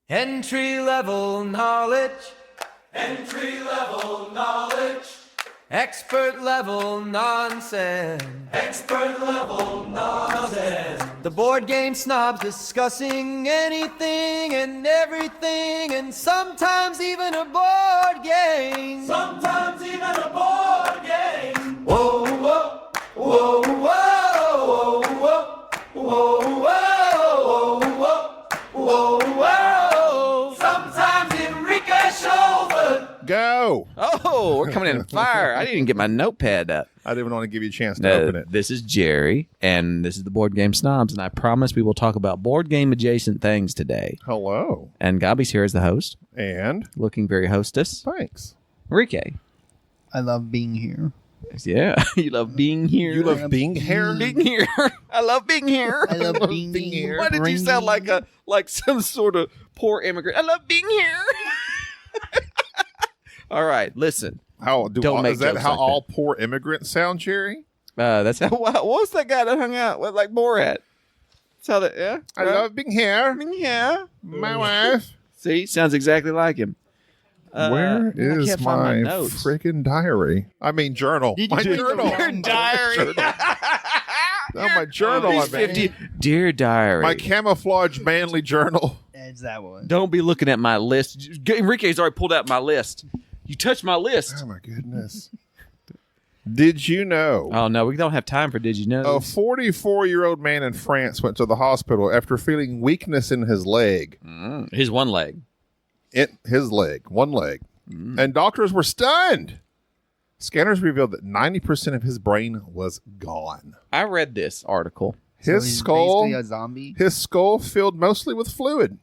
Entry level knowledge. Entry level knowledge. Expert level nonsense. Expert level nonsense. The board game snobs discussing anything and everything, and sometimes even a board game. Sometimes even a board game. Whoa, whoa, whoa, whoa, whoa, whoa, whoa, whoa, whoa, whoa, whoa. Sometimes Enrique Schulman. Go. Oh, we're coming in fire. I didn't even get my notepad up. I didn't want to give you a chance to open it. This is Jerry, and this is the Board Game Snobs, and I promise we will talk about board game adjacent things today. Hello. And Gabi's here as the host, And looking very hostess. thanks. Enrique. I love being here. Yeah, you love being here. You love being here? being here. I love being here. I love being here. Why did you sound like some sort of poor immigrant? I love being here. All right, listen. Don't make is that jokes how like all poor immigrants sound, Jerry? That's how. What was that guy that hung out with like Borat? That's how that. Yeah, I love being here. being here. My wife. See, sounds exactly like him. Where I is can't find my notes. freaking diary? I mean journal. Did you My take the journal. wrong diary. Oh, my journal. I mean. 50. Dear diary. My camouflage manly journal. That's that one. Don't be looking at my list. Enrique's already pulled out my list. You touched my list. Oh my goodness. Did you know Oh no, we don't have time for Did You Know? a 44-year-old man in France went to the hospital after feeling weakness in his leg? His one leg. One leg. And doctors were stunned. Scanners revealed that 90% of his brain was gone. I read this article. So His he's skull basically a zombie. His skull filled mostly with fluid,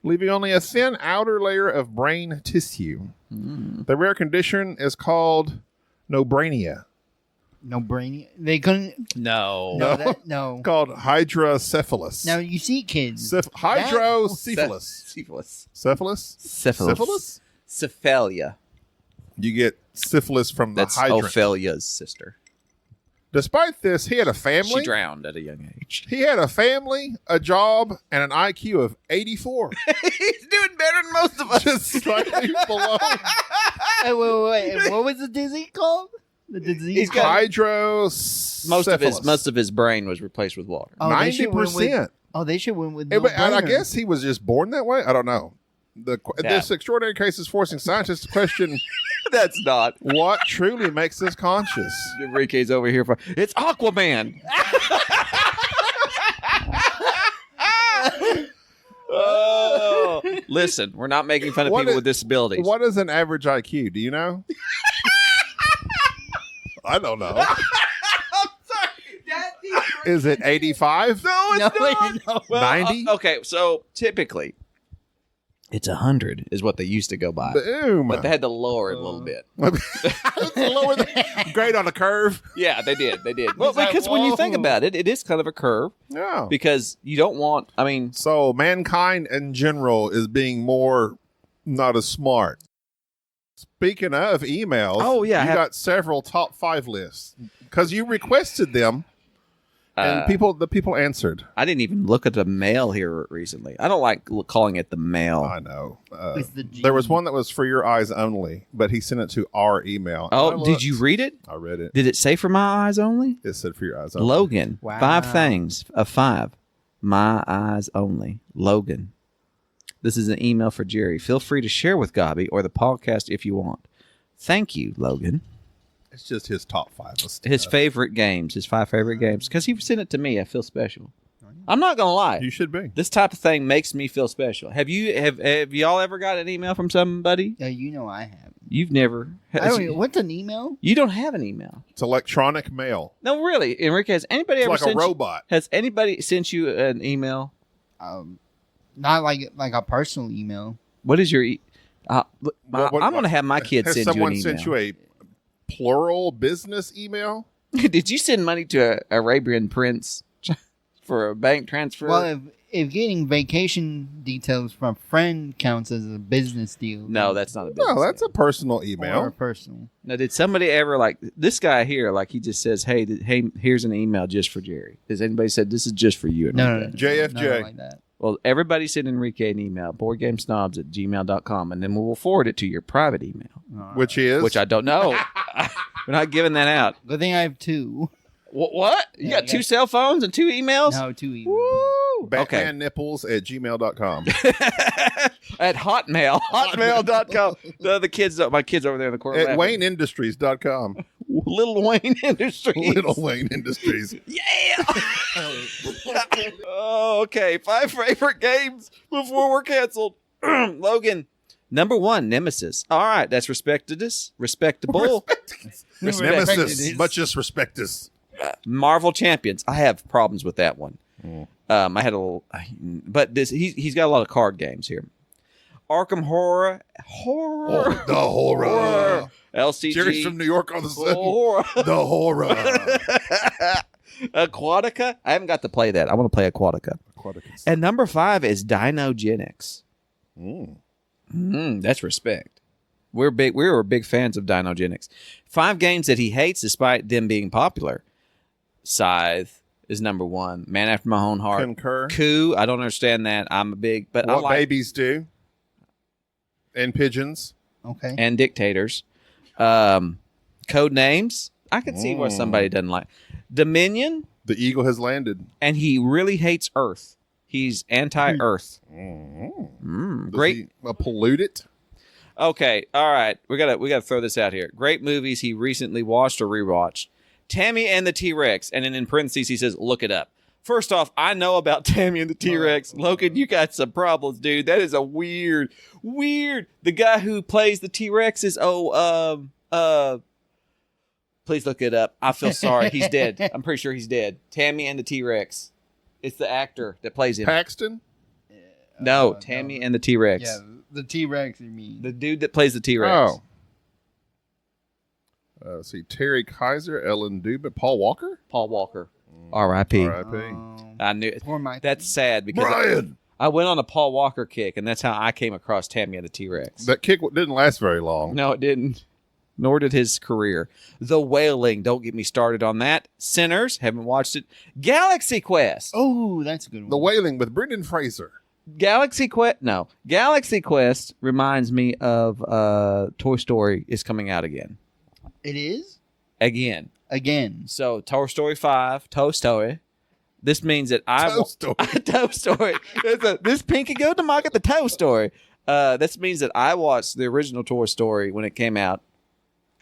leaving only a thin outer layer of brain tissue. The rare condition is called nobrania, No brain. They couldn't. No. No. called hydrocephalus. Now you see kids. Hydrocephalus. Syphilis. Syphilis? Syphilis. Syphilia. You get syphilis from the That's hydrant. Ophelia's sister. Despite this, he had a family. She drowned at a young age. He had a family, a job, and an IQ of 84. He's doing better than most of us. Just slightly below. Hey, wait. What was the disease called? The disease. He's got- Hydrocephalus. Most of his brain was replaced with water. Oh, they should win 90%. They should win with. And I no-brainer. guess he was just born that way. I don't know. This extraordinary case is forcing scientists to question That's not. what truly makes us conscious. Enrique's over here for it's Aquaman. Oh, listen, we're not making fun of What people is- with disabilities. What is an average IQ? Do you know? I don't know. Is it 85? No, it's No, not. no. Well, 90? okay, so typically it's 100 is what they used to go by, Boom. but they had to lower it a little bit. It's lower than great on a curve. Yeah, they did. Well, like, because when you think whoa. about it, it is kind of a curve Yeah. because you don't want. I mean, So mankind in general is being more not as smart. Speaking of emails, Oh, yeah, I you have- got several top 5 lists because you requested them, and the people answered. I didn't even look at the mail here recently. I don't like calling it the mail. I know. It's the G. There was one that was for your eyes only, but he sent it to our email. And I Oh, looked. did you read it? I read it. Did it say for my eyes only? It said for your eyes only. Logan, Wow. 5 things of 5. My eyes only. Logan. This is an email for Jerry. Feel free to share with Gabi or the podcast if you want. Thank you, Logan. It's just his top 5. His favorite games, his 5 favorite games. Because he sent it to me, I feel special. I'm not gonna lie. You should be. This type of thing makes me feel special. Have y'all ever got an email from somebody? You know I have. You've never. I don't even, what's an email? You don't have an email. It's electronic mail. No, really, Enrique. Has anybody It's ever like a sent you- robot. Has anybody sent you an email? Not like a personal email. What is your? What- I'm going to have my kids Has send you an someone email. sent you a plural business email? Did you send money to a Arabian prince for a bank transfer? Well, if getting vacation details from a friend counts as a business deal. no, that's not a business. No, that's a personal or email. personal. Now, did somebody ever like this guy here? Like he just says, "Hey, here's an email just for Jerry." Has anybody said this is just for you? No. JFJ. Nothing like that. Well, everybody send Enrique an email, boardgamesnobs@gmail.com, and then we'll forward it to your private email, Which is? which I don't know. We're not giving that out. Good thing I have two. What? You Yeah, got two cell phones and two emails? No, two emails. Woo! Okay. BatmanNipples@gmail.com. At hotmail.com. The kids, my kids over there in the corner. At laughing. WayneIndustries.com. Little Wayne Industries. Little Wayne Industries. Yeah. Oh, okay. 5 favorite games before we're canceled. Logan, number 1, Nemesis. All right, that's respectable. Nemesis. Much as respect us. Marvel Champions. I have problems with that one. I had a little, but he's got a lot of card games here. Arkham Horror. Oh, the horror. LCG. Jerry's from New York on the sudden. Horror. The horror. Aquatica. I haven't got to play that. I want to play Aquatica. And number 5 is Dinogenics. That's respect. We were big fans of Dinogenics. 5 games that he hates despite them being popular. Scythe is number 1. Man After My Own Heart. Concur. Coup. I don't understand that. I'm a big, but What I like babies do. And pigeons. Okay. and Dictators. Code Names. I can see why somebody doesn't like Dominion. The eagle has landed. And he really hates Earth. He's anti-Earth. Does Great. he, pollute it? Okay, all right. We gotta throw this out here. Great movies he recently watched or rewatched. Tammy and the T-Rex, and then in parentheses he says, "Look it up." First off, I know about Tammy and the T-Rex. Logan, you got some problems, dude. That is a weird. The guy who plays the T-Rex is please look it up. I feel sorry. He's dead. I'm pretty sure he's dead. Tammy and the T-Rex. It's the actor that plays him. Paxton? No, Tammy and the T-Rex. Yeah, the T-Rex, you mean. The dude that plays the T-Rex. Oh. Let's see. Terry Kaiser, Ellen Dubin, Paul Walker? Paul Walker. R.I.P. R.I.P. I knew it. Poor Mike. That's sad because Brian! I went on a Paul Walker kick, and that's how I came across Tammy and the T-Rex. That kick didn't last very long. No, it didn't. Nor did his career. The Wailing. Don't get me started on that. Sinners. Haven't watched it. Galaxy Quest. Oh, that's a good one. The Wailing with Brendan Fraser. Galaxy Quest. No. Galaxy Quest reminds me of Toy Story is coming out again. It is? Again. So Toy Story 5. Toy Story. This means that Toy Story. Toy Story. This pinky go to market the Toy Story. This means that I watched the original Toy Story when it came out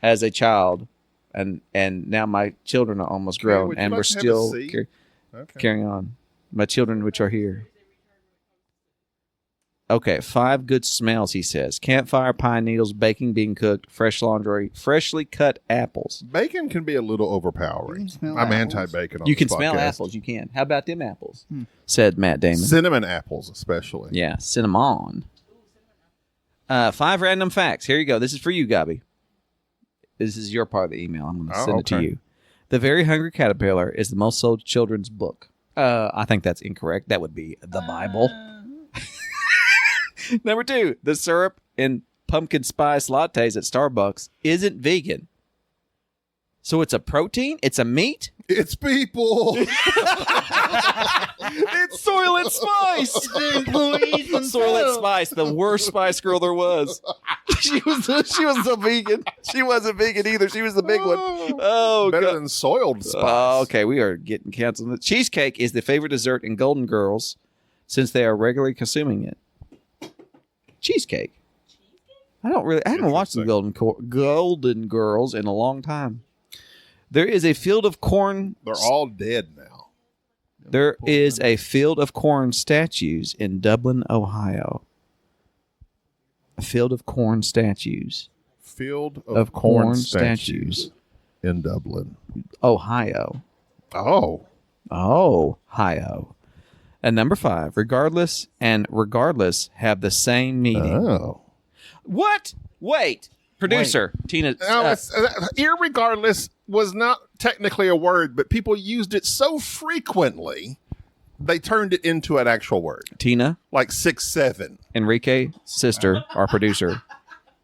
as a child, and now my children are almost grown, would you and like we're to have a still seat? carrying on. My children, which are here. Okay, 5 good smells, he says. Campfire, pine needles, baking being cooked, fresh laundry, freshly cut apples. Bacon can be a little overpowering. You can smell I'm apples. anti-bacon on You this can smell podcast. apples, you can. How about them apples? Said Matt Damon. Cinnamon apples, especially. Yeah, cinnamon. 5 random facts. Here you go. This is for you, Gabi. This is your part of the email. I'm going to send it to okay. you. The Very Hungry Caterpillar is the most sold children's book. I think that's incorrect. That would be the Bible. Number 2, the syrup in pumpkin spice lattes at Starbucks isn't vegan. So it's a protein? It's a meat? It's people. It's Soylent Spice! Soylent Spice, the worst Spice Girl there was. She was a vegan. She wasn't vegan either. She was the big one. Oh, Better God. than soiled spice. Oh, okay, we are getting canceled. The cheesecake is the favorite dessert in Golden Girls since they are regularly consuming it. Cheesecake. I haven't watched the Golden Girls in a long time. There is a field of corn. They're all dead now. There is a field of corn statues in Dublin, Ohio. A field of corn statues. Field Of corn statues. in Dublin. Ohio. Oh. Ohio. And number 5, regardless and regardless have the same meaning. Oh. What? Wait. Producer, Tina. Now, irregardless was not technically a word, but people used it so frequently, they turned it into an actual word. Tina, Like 6'7". Enrique, sister, our producer.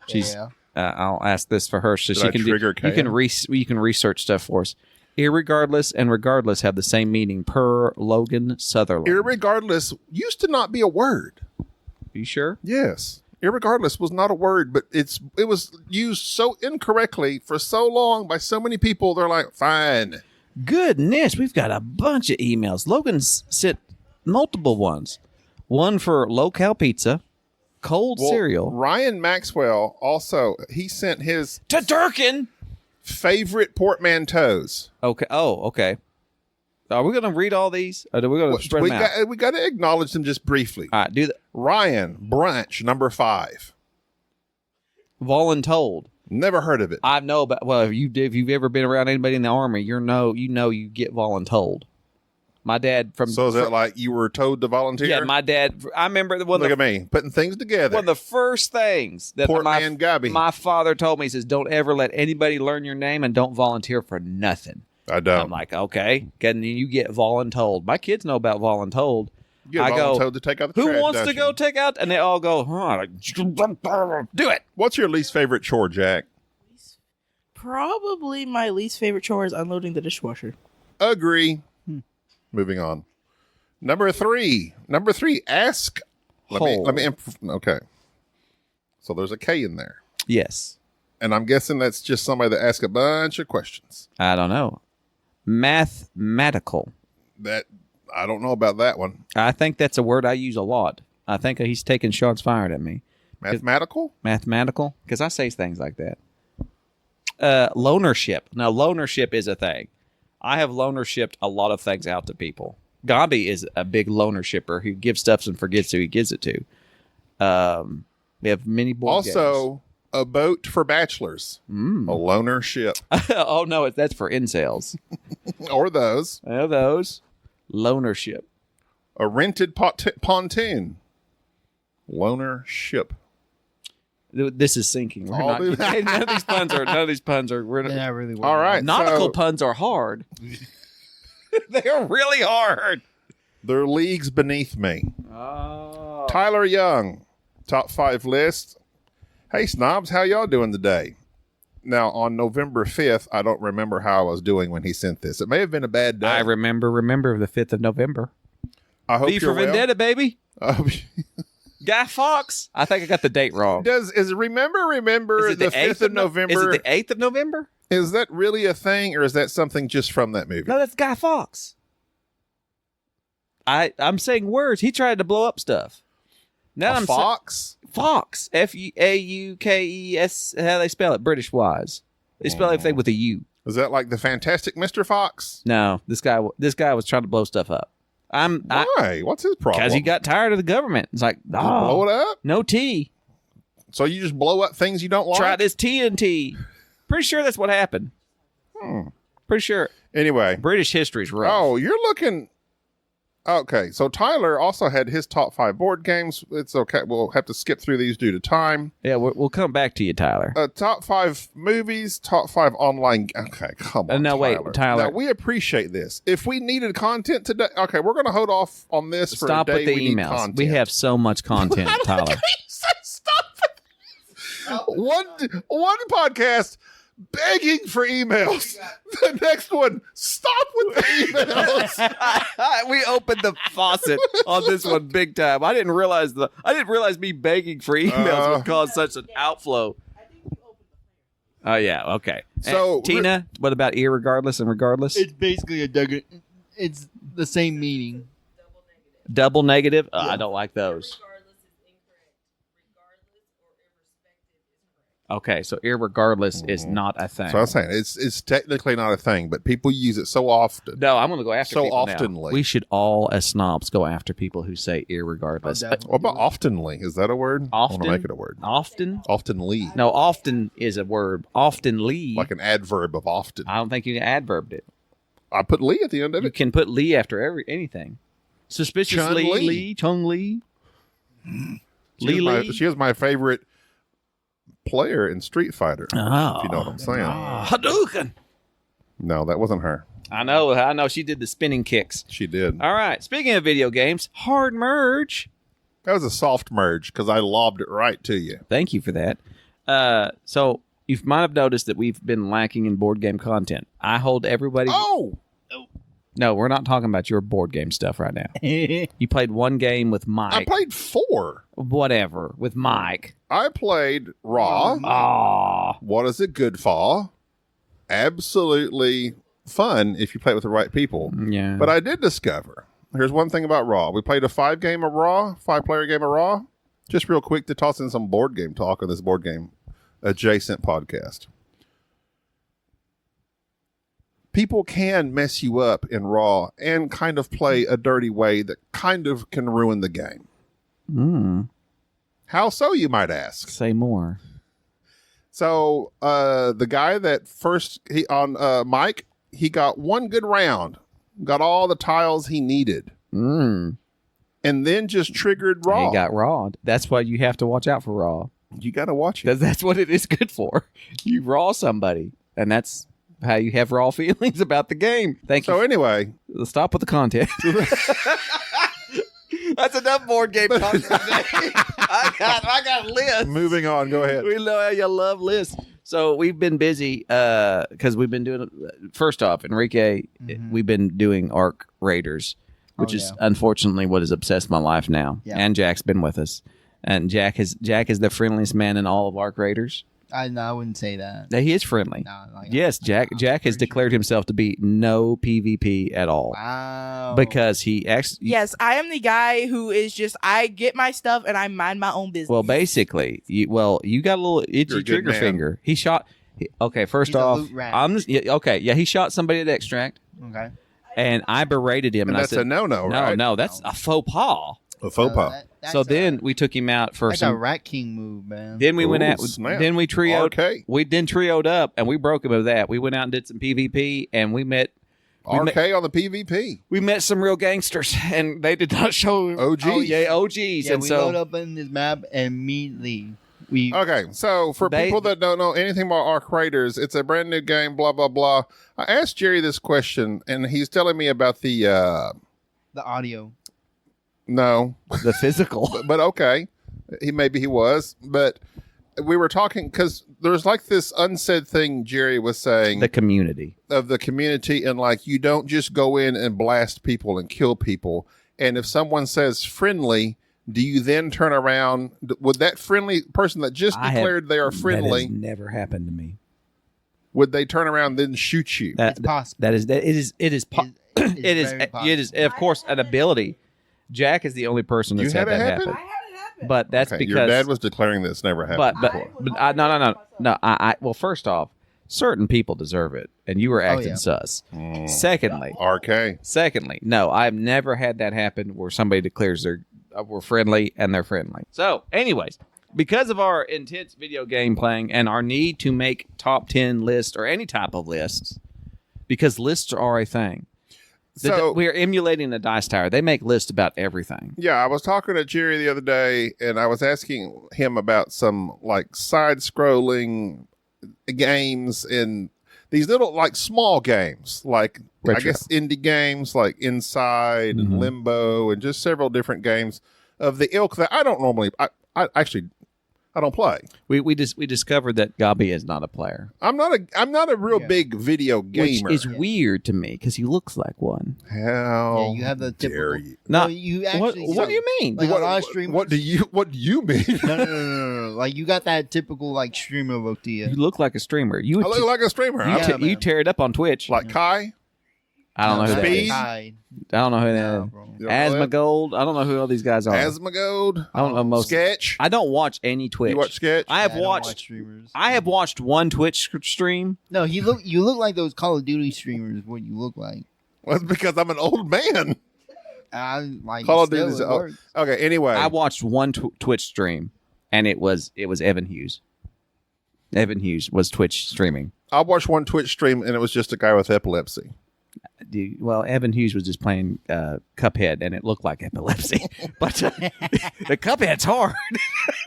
She's. Yeah. I'll ask this for her so Did she I can trigger do. You can Kaya? you can research stuff for us. Irregardless and regardless have the same meaning per Logan Sutherland. Irregardless used to not be a word. You sure? Yes. Irregardless was not a word, but it was used so incorrectly for so long by so many people. They're like, fine. Goodness, we've got a bunch of emails. Logan's sent multiple ones. One for low-cal pizza, cold Well, cereal. Ryan Maxwell also, he sent his To Durkin! favorite portmanteaus. Okay. Oh, okay. Are we going to read all these? Or are we going to spread them out? We got to acknowledge them just briefly. All right, do that. Ryan Brunch, number 5. Voluntold. Never heard of it. I know about. Well, if you've ever been around anybody in the army, you get voluntold. My dad from. So is that like you were told to volunteer? Yeah, my dad. I remember one. Look at me putting things together. One of the first things that Portman Gabby. my father told me, he says, "Don't ever let anybody learn your name and don't volunteer for nothing." I don't. I'm like, okay, and you get voluntold. My kids know about voluntold. You get I go, voluntold to take out the who trash, wants don't to you? go take out? And they all go, do it. What's your least favorite chore, Jack? Probably my least favorite chore is unloading the dishwasher. Agree. Moving on. Number 3. Ask. Let me. Okay. So there's a K in there, Yes. and I'm guessing that's just somebody that asks a bunch of questions. I don't know. Mathematical. That I don't know about that one. I think that's a word I use a lot. I think he's taking shots fired at me. Mathematical. Mathematical? Because I say things like that. Loanership. Now, loanership is a thing. I have loanershipped a lot of things out to people. Gabi is a big loanershipper who gives stuff and forgets who he gives it to. We have many board Also, a boat for bachelors. A loaner ship. games. Oh, no, that's for incels. Or those. Those. Loanership. A rented pontoon. Loaner ship. This is sinking. We're I'll do not, that. none of these puns are. We're They're not really All right. nautical so puns are hard. They're really hard. they're leagues beneath me. Oh. Tyler Young, top 5 list. Hey, snobs, how y'all doing today? Now, on November 5th, I don't remember how I was doing when he sent this. It may have been a bad day. I remember the 5th of November. I hope V for you're well. Vendetta, baby. Oh, Guy Fawkes. I think I got the date wrong. is remember Is it the 5th of November? Is it the 8th of November? Is that really a thing, or is that something just from that movie? No, that's Guy Fawkes. I'm saying words. He tried to blow up stuff. Now I'm Fox? Fawkes. Faukes. How they spell it? British wise. They spell everything with a U. Is that like the Fantastic Mr. Fox? No, this guy was trying to blow stuff up. Why? What's his problem? Because he got tired of the government. It's like, Just blow it up? no tea. So you just blow up things you don't like? Try this TNT. Pretty sure that's what happened. Pretty sure. Anyway. British history's rough. Oh, you're looking... Okay, so Tyler also had his top 5 board games. It's okay. We'll have to skip through these due to time. Yeah, we'll come back to you, Tyler. Top 5 movies, top 5 online... Okay, come on, No, wait, Tyler. Now, we appreciate this. If we needed content today... Okay, we're going to hold off on this for Stop a day with the we need emails. content. We have so much content, Tyler. Stop. One podcast begging for emails. The next one, stop with the emails. We opened the faucet on this one big time. I didn't realize me begging for emails would cause such an outflow. Oh yeah, okay. So, And Tina, what about irregardless and regardless? It's basically it's the same meaning. Double negative? I don't like those. Okay, so irregardless is not a thing. So I was saying, it's technically not a thing, but people use it so often. No, I'm going to go after So people now. oftenly. We should all, as snobs, go after people who say irregardless. Oh, definitely. What about oftenly? Is that a word? I Often? want to make it a word. Often? Oftenly. No, often is a word. Oftenly. Like an adverb of often. I don't think you adverbed it. I put Lee at the end of You it. can put Lee after anything. Suspiciously, Chun-Li. Lee, Chung Lee. She is my favorite player in Street Fighter. Oh. If you know what I'm saying. Hadouken. No, that wasn't her. I know. She did the spinning kicks. She did. All right. Speaking of video games, Hard Merge. That was a soft merge because I lobbed it right to you. Thank you for that. So You might have noticed that we've been lacking in board game content. I hold everybody. Oh, No, we're not talking about your board game stuff right now. You played one game with I Mike. played 4. Whatever with Mike. I played Raw. Ah, What is it good for? Absolutely fun if you play it with the right people. yeah. But I did discover, here's one thing about Raw. We played a 5-player game of Raw. Just real quick to toss in some board game talk on this board game adjacent podcast. People can mess you up in Raw and kind of play a dirty way that kind of can ruin the game. How so, you might ask? Say more. So the guy that first Mike, he got one good round, got all the tiles he needed, and then just triggered Raw. He got raw. That's why you have to watch out for raw. You got to watch it. Because that's what it is good for. You raw somebody, and that's how you have raw feelings about the game. Thank So you. anyway, Let's stop with the content. That's enough board game content today. I got lists. moving on. Go ahead. We know how you love lists. So we've been busy because we've been doing. First off, Enrique, we've been doing Arc Raiders, which is unfortunately what has obsessed my life now. Yeah. And Jack's been with us, and Jack is the friendliest man in all of Arc Raiders. I wouldn't say that. He is friendly. No, like, Yes, Jack has declared himself to be no PvP at all. Wow. Because he actually Yes, I am the guy who is just I get my stuff and I mind my own business. well, basically, you got a little itchy You're a good trigger man. finger. He shot. Okay, first He's a off, loot rat. I'm just, he shot somebody at Extract, Okay. and I berated him, And and I that's said, a no-no, right? No, that's a faux pas. A faux pas. So then we took him out for That's a some. Rat King move, man. Then we went Ooh, out. snap. Then we trioed. RK. We then trioed up, and we broke him of that. We went out and did some PvP, and we met RK on the PvP. some real gangsters, and they did not show OGs. Oh, yeah, OGs, Yeah, and we so load up in this map and immediately we. Okay, so for They- people that don't know anything about Arc Raiders, it's a brand new game, blah, blah, blah. I asked Jerry this question, and he's telling me about the, The audio. no, the physical. but okay. Maybe he was, but we were talking because there's like this unsaid thing Jerry was saying The community. of the community, and like you don't just go in and blast people and kill people. And if someone says friendly, do you then turn around? Would that friendly person that just declared they are friendly, That has never happened to me. would they turn around and then shoot you? It's possible. It is it is It is very it is of course an ability. Jack is the only person that's You had had that it happen? happen. But that's Okay, because your dad was declaring this never happened but before. no. I well, first off, certain people deserve it, and you were acting yeah. sus. Mm. Secondly, no, I've never had that happen where somebody declares we're friendly and they're friendly. So, anyways, because of our intense video game playing and our need to make top 10 lists or any type of lists, because lists are a thing. So We are emulating the Dice Tower. They make lists about everything. yeah, I was talking to Jerry the other day, and I was asking him about some like side-scrolling games and these little like small games, like I Retro. guess indie games like Inside Mhm. and Limbo, and just several different games of the ilk that I don't normally. I actually I don't play. We discovered that Gabi is not a player, I'm not a real Yeah. big video gamer. which is weird to me because he looks like one. How Yeah, you have the dare typical. you? No, Well, you actually. what do you mean? Like a lot of streamers. What do you mean? No. Like you got that typical like streamer look to You you. look like a streamer. You I look like a streamer. you, I Yeah, look you man. tear it up on Twitch. like Kai. I don't know who that Speed. is. Hi. I don't know who that No, is. bro. You don't know that? Asmongold. I don't know who all these guys are. Asmongold. I don't know most. Sketch. I don't watch any Twitch. You watch Sketch? I have Yeah, don't watched. watch streamers. I have watched one Twitch stream. No, you look like those Call of Duty streamers. What you look like. Well, that's because I'm an old man. I like Call of still, Duty's- it oh, works. Okay. Anyway, I watched one Twitch stream, and it was Evan Hughes. Evan Hughes was Twitch streaming. I watched one Twitch stream, and it was just a guy with epilepsy. Well, Evan Hughes was just playing Cuphead, and it looked like epilepsy. But the Cuphead's hard.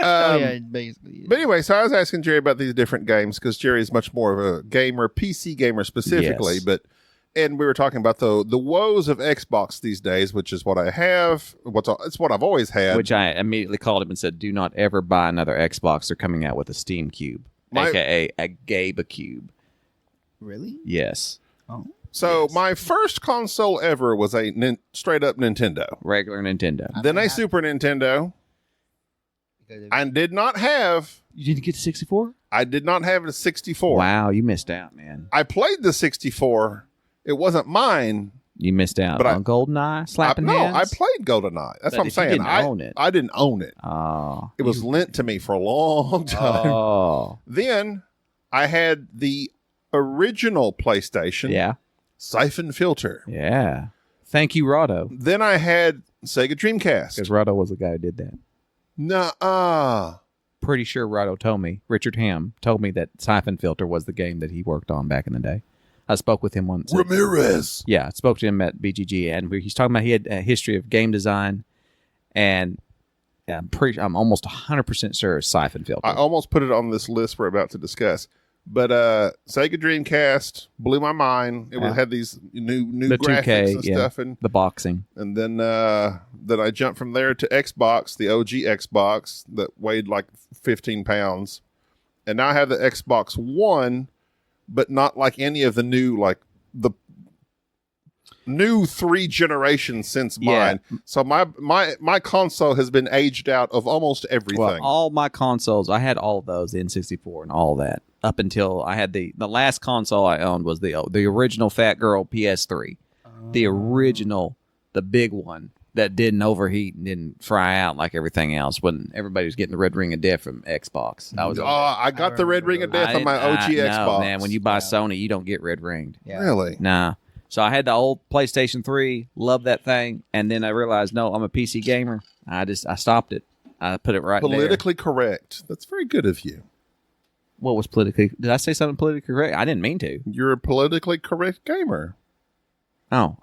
Oh yeah, it basically. Is. But anyway, so I was asking Jerry about these different games because Jerry is much more of a gamer, PC gamer specifically. Yes. And we were talking about the woes of Xbox these days, which is what I have. It's what I've always had. Which I immediately called him and said, "Do not ever buy another Xbox. They're coming out with a Steam Cube." aka a Gabe Cube. Really? Yes, Oh. So my first console ever was a straight up Nintendo. regular Nintendo. Then a Super Nintendo. I did not have. You didn't get 64? I did not have a 64. Wow, you missed out, man. I played the 64. It wasn't mine. You missed out But on GoldenEye, slapping hands. I played GoldenEye. That's But what I'm if you saying. didn't own it. I didn't own it. Oh, It was lent to me for a long time. oh, Then I had the original PlayStation yeah, Siphon Filter. yeah. Thank you, Rado, Then I had Sega Dreamcast. because Rado was the guy who did that. Nuh-uh. Pretty sure Rado told me, Richard Ham told me that Siphon Filter was the game that he worked on back in the day. I spoke with him once. Ramirez. Yeah, I spoke to him at BGG, and he's talking about he had a history of game design, and I'm almost 100% sure it's Siphon Filter. I almost put it on this list we're about to discuss. But Sega Dreamcast blew my mind. It Yeah. had these new the graphics 2K, and yeah, stuff, and the boxing. then I jumped from there to Xbox, the OG Xbox that weighed like 15 pounds, and now I have the Xbox One, but not like any of the new the new 3 generations since Yeah. mine. So my console has been aged out of almost everything. Well, all my consoles, I had all of those, the N64 and all that, up until I had the last console I owned was the original Fat Girl PS3, the original, the big one that didn't overheat and didn't fry out like everything else when everybody was getting the red ring of death from Xbox. I was I got the red ring of death on my OG Xbox. No, man, when you buy Sony, you don't get red ringed. Yeah. Really? Nah. So I had the old PlayStation 3, loved that thing, and then I realized, no, I'm a PC gamer. I stopped it. I put it right there. Politically correct. That's very good of you. What was politically? Did I say something politically correct? I didn't mean to. You're a politically correct gamer. Oh,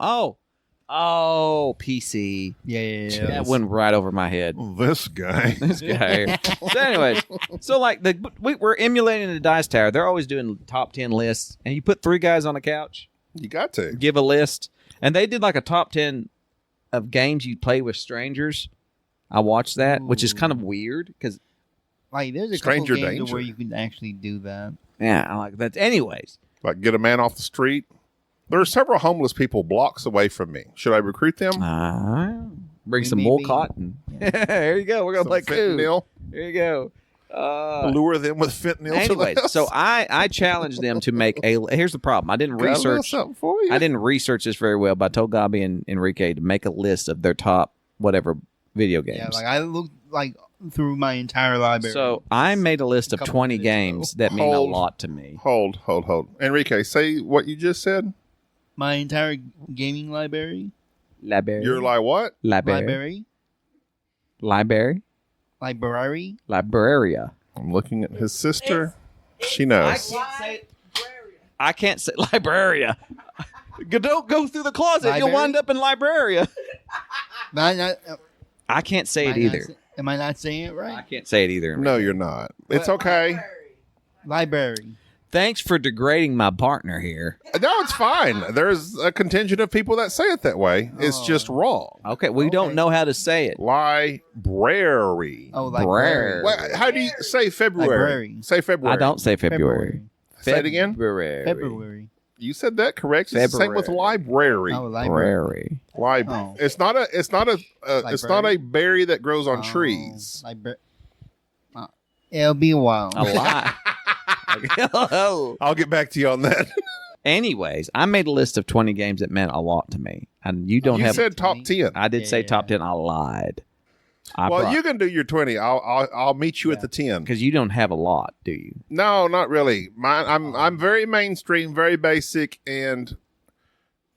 PC. Yeah. That went right over my head. This guy. This guy. So, anyways, so like we're emulating the Dice Tower. They're always doing top 10 lists, and you put 3 guys on a couch, You got to. give a list, and they did like a top 10 of games you play with strangers. I watched that, which is kind of weird because Like, there's a Stranger couple games danger. where you can actually do that. yeah, I like that. Anyways, Like get a man off the street. There are several homeless people blocks away from me. Should I recruit them? bring some Maybe. wool cotton. there you go. We're gonna Some play coup. fentanyl. There you go. Lure them with fentanyl. Anyway, to the house. so I challenged them to make a. Here's the problem. I didn't Got a little research. something for you. I didn't research this very well, but I told Gabi and Enrique to make a list of their top whatever video games. Yeah, like I looked through my entire library. So I made a list of Couple 20 minutes games ago. that mean a Hold. lot to me. Hold. Enrique, say what you just said. my entire gaming library. Library. You're like what? library. Library. Library. Libraria. I'm looking at his sister. She knows. I can't say Libraria. Don't go through the closet. You'll Library? wind up in Libraria. Am I not, I can't say am it I not either. sa- am I not saying it I right? can't say it either. No, you're not. It's okay. Library. Thanks for degrading my partner here. No, it's fine. There's a contingent of people that say it that way. It's just wrong. Okay, we don't Okay. know how to say it. Library. Oh, library. Well, how do you say February? Library. Say February. I don't say February. Say it again. February. February. You said that correct. It's the same with February. library. Oh, library. February. Oh. It's not a berry that grows on trees. It'll be a while. A lot. Oh. I'll get back to you on that. Anyways, I made a list of 20 games that meant a lot to me. And you don't You have. said top 10. I did say Yeah. top 10. I lied. Well, you can do your 20. I'll meet you at the 10. because you don't have a lot, do you? No, not really. I'm very mainstream, very basic, and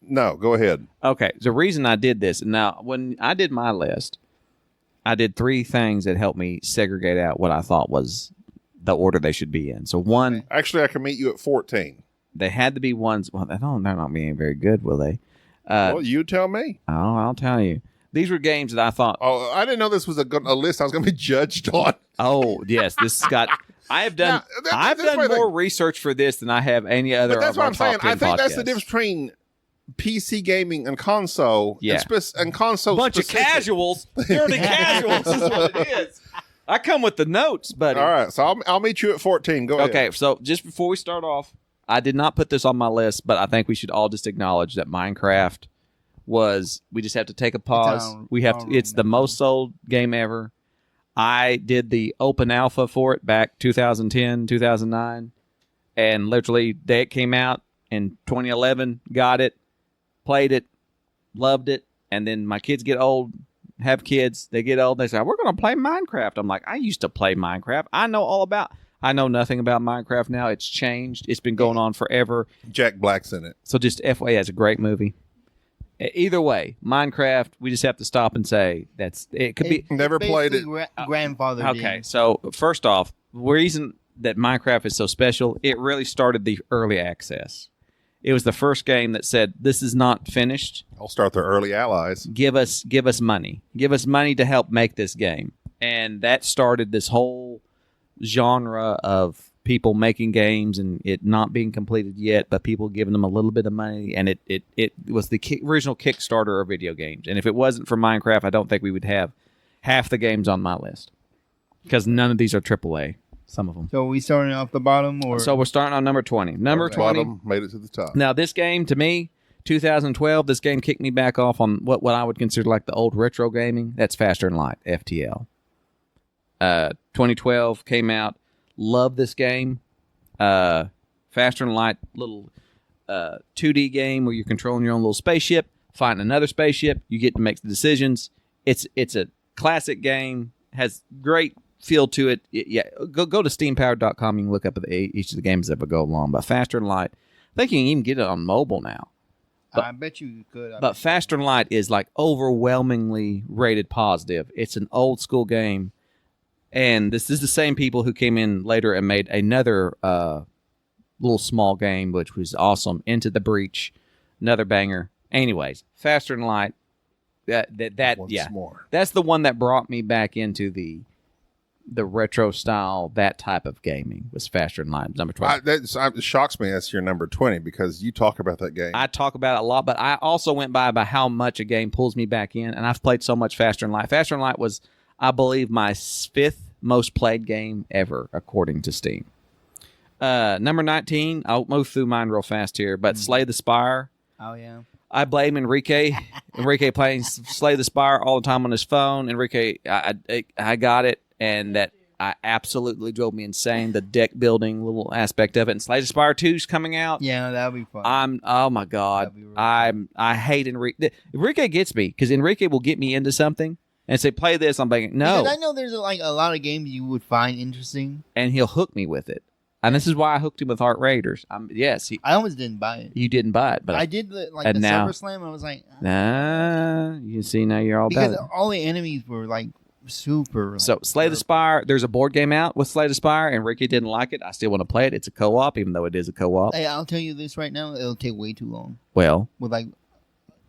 no. Go ahead. Okay. The reason I did this now, when I did my list, I did 3 things that helped me segregate out what I thought was the order they should be in. So one, Actually, I can meet you at 14. they had to be ones. Well, they're not being very good, will they? Well, you tell me. Oh, I'll tell you. These were games that I thought. Oh, I didn't know this was a list I was going to be judged on. Oh, yes, this has got. I have done. Now, I've that's done why more research for this than I have any other. But that's of what our I'm saying. top 10 I think that's the podcasts. difference between PC gaming and console. Yeah. And console Bunch specific. of casuals, dirty casuals is what it is. I come with the notes, buddy. All right, so I'll meet you at 14. Go ahead. Okay, so just before we start off, I did not put this on my list, but I think we should all just acknowledge that Minecraft we just have to take a pause. It's the most sold game ever. I did the open alpha for it back 2010, 2009, and literally day it came out in 2011, got it, played it, loved it, and then my kids get old, have kids, they get old, they say, we're going to play Minecraft. I'm like, I used to play Minecraft. I know nothing about Minecraft now. It's changed. It's been going on forever. Jack Black's in it. So just FYI, it's a great movie. Either way, Minecraft, we just have to stop and say it could be. Never played it. Grandfather. Okay, so first off, the reason that Minecraft is so special, it really started the early access. It was the first game that said, this is not finished. I'll start their early allies. Give us money. Give us money to help make this game. And that started this whole genre of people making games and it not being completed yet, but people giving them a little bit of money. And it was the original Kickstarter of video games. And if it wasn't for Minecraft, I don't think we would have half the games on my list. Because none of these are AAA. Some of them. So we starting off the bottom, or so we're starting on number 20. Number 20 Bottom made it to the top. Now, this game, to me, 2012, this game kicked me back off on what I would consider like the old retro gaming. That's Faster and Light, FTL. 2012 came out. Love this game. Faster and Light, little 2D game where you're controlling your own little spaceship, fighting another spaceship. You get to make the decisions. It's a classic game. Has great feel to it. Go to steampowered.com. You can look up each of the games that would go along. But Faster and Light, I think you can even get it on mobile now. I bet you could. But Faster and Light is like overwhelmingly rated positive. It's an old school game. And this is the same people who came in later and made another little small game, which was awesome. Into the Breach, another banger. Anyways, Faster and Light. That's the one that brought me back into the retro style, that type of gaming was Faster and Light. Number 12. It shocks me that's your number 20 because you talk about that game. I talk about it a lot, but I also went by how much a game pulls me back in, and I've played so much Faster and Light. Faster and Light was, I believe, my 5th most played game ever, according to Steam. Number 19, I'll move through mine real fast here, but Slay the Spire. Oh, yeah. I blame Enrique. Enrique playing Slay the Spire all the time on his phone. Enrique, I got it, and that absolutely drove me insane. The deck building little aspect of it. And Slay the Spire 2 is coming out. Yeah, that'll be fun. Oh my God. Really I hate Enrique. Enrique gets me because Enrique will get me into something and say, play this. I'm like, no. Because I know there's like a lot of games you would find interesting. And he'll hook me with it. And this is why I hooked him with Heart Raiders. I almost didn't buy it. You didn't buy it, but I did the now, Silver Slam. I was like, nah. You see, now you're all because about it. All the enemies were like super. So Slay the Spire. There's a board game out with Slay the Spire, and Ricky didn't like it. I still want to play it. It's a co-op, even though it is a co-op. Hey, I'll tell you this right now. It'll take way too long. Well,